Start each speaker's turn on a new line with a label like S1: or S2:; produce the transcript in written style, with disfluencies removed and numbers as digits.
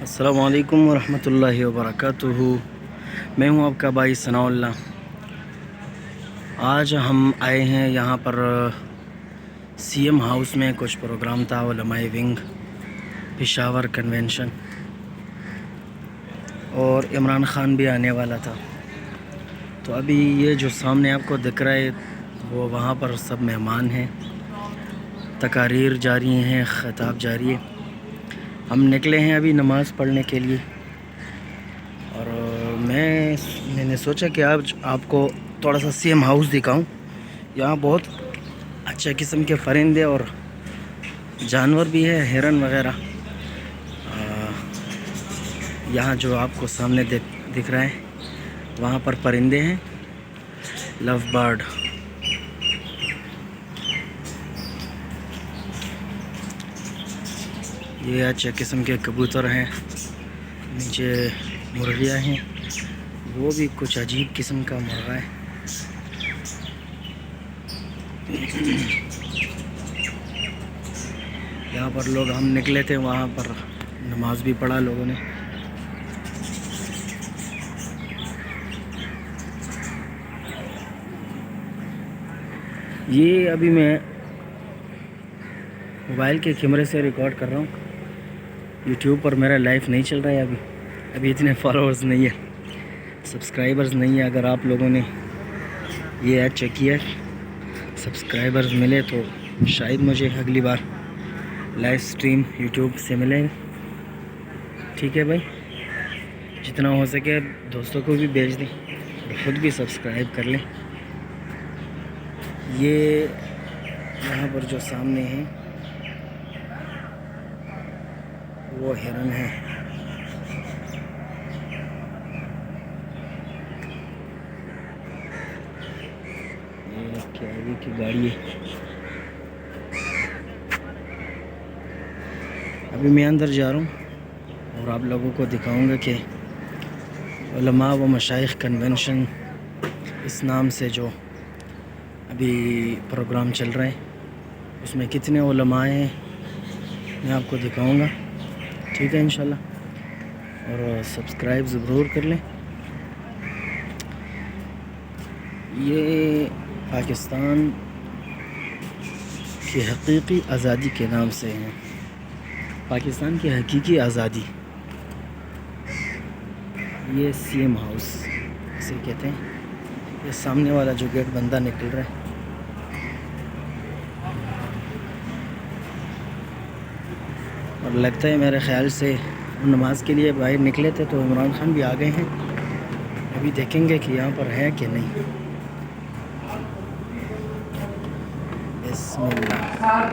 S1: السلام علیکم ورحمۃ اللہ وبرکاتہ۔ میں ہوں آپ کا بھائی ثناء اللہ۔ آج ہم آئے ہیں یہاں پر سی ایم ہاؤس میں، کچھ پروگرام تھا، علماء ونگ پشاور کنونشن، اور عمران خان بھی آنے والا تھا۔ تو ابھی یہ جو سامنے آپ کو دکھ رہا ہے وہ وہاں پر سب مہمان ہیں، تقاریر جاری ہیں، خطاب جاری ہے۔ ہم نکلے ہیں ابھی نماز پڑھنے کے لیے، اور میں نے سوچا کہ آج آپ کو تھوڑا سا سی ایم ہاؤس دکھاؤں۔ یہاں بہت اچھے قسم کے پرندے اور جانور بھی ہے، ہرن وغیرہ۔ یہاں جو آپ کو سامنے دکھ رہا ہے وہاں پر پرندے ہیں، لو برڈ۔ یہ اچھے قسم کے کبوتر ہیں، نیچے مرغیاں ہیں، وہ بھی کچھ عجیب قسم کا مرغہ ہے۔ یہاں پر لوگ، ہم نکلے تھے وہاں پر نماز بھی پڑھا لوگوں نے۔ یہ ابھی میں موبائل کے کیمرے سے ریکارڈ کر رہا ہوں، یوٹیوب پر میرا لائف نہیں چل رہا ہے ابھی اتنے فالوورز نہیں ہے، سبسکرائبرز نہیں ہے۔ اگر آپ لوگوں نے یہ ایڈ چیک کیا، سبسکرائبرز ملے تو شاید مجھے اگلی بار لائف سٹریم یوٹیوب سے ملے گا۔ ٹھیک ہے بھائی، جتنا ہو سکے دوستوں کو بھی بھیج دیں اور خود بھی سبسکرائب کر لیں۔ یہ یہاں پر جو سامنے ہے وہ ہرن ہے۔ یہ کیری کی گاڑی ہے۔ ابھی میں اندر جا رہا ہوں اور آپ لوگوں کو دکھاؤں گا کہ علماء و مشائخ کنونشن اس نام سے جو ابھی پروگرام چل رہے ہیں اس میں کتنے علماء ہیں میں آپ کو دکھاؤں گا۔ ٹھیک ہے انشاءاللہ، اور سبسکرائب ضرور کر لیں۔ یہ پاکستان کی حقیقی آزادی کے نام سے ہیں، پاکستان کی حقیقی آزادی، یہ سی ایم ہاؤس اسے کہتے ہیں۔ یہ سامنے والا جو گیٹ بندہ نکل رہا ہے، اور لگتا ہے میرے خیال سے نماز کے لیے باہر نکلے تھے تو عمران خان بھی آ گئے ہیں۔ ابھی دیکھیں گے کہ یہاں پر ہے کہ نہیں۔ بسم اللہ۔